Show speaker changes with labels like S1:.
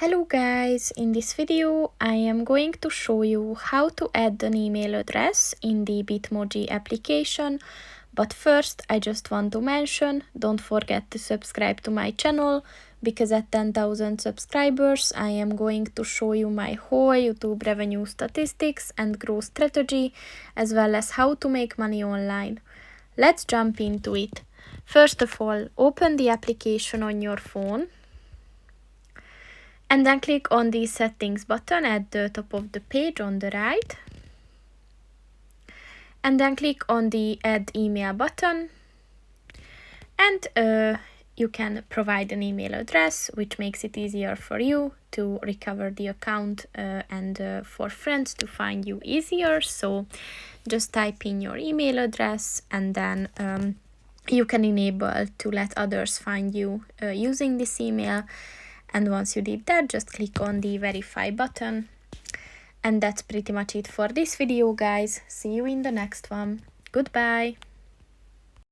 S1: Hello guys, in this video I am going to show you how to add an email address in the Bitmoji application, but first I just want to mention, don't forget to subscribe to my channel, because at 10,000 subscribers I am going to show you my whole YouTube revenue statistics and growth strategy, as well as how to make money online. Let's jump into it. First of all, open the application on your phone. And then click on the settings button at the top of the page on the right. And then click on the add email button. And you can provide an email address, which makes it easier for you to recover the account and for friends to find you easier. So just type in your email address, and then you can enable to let others find you using this email. And once you did that, just click on the verify button. And that's pretty much it for this video, guys. See you in the next one. Goodbye.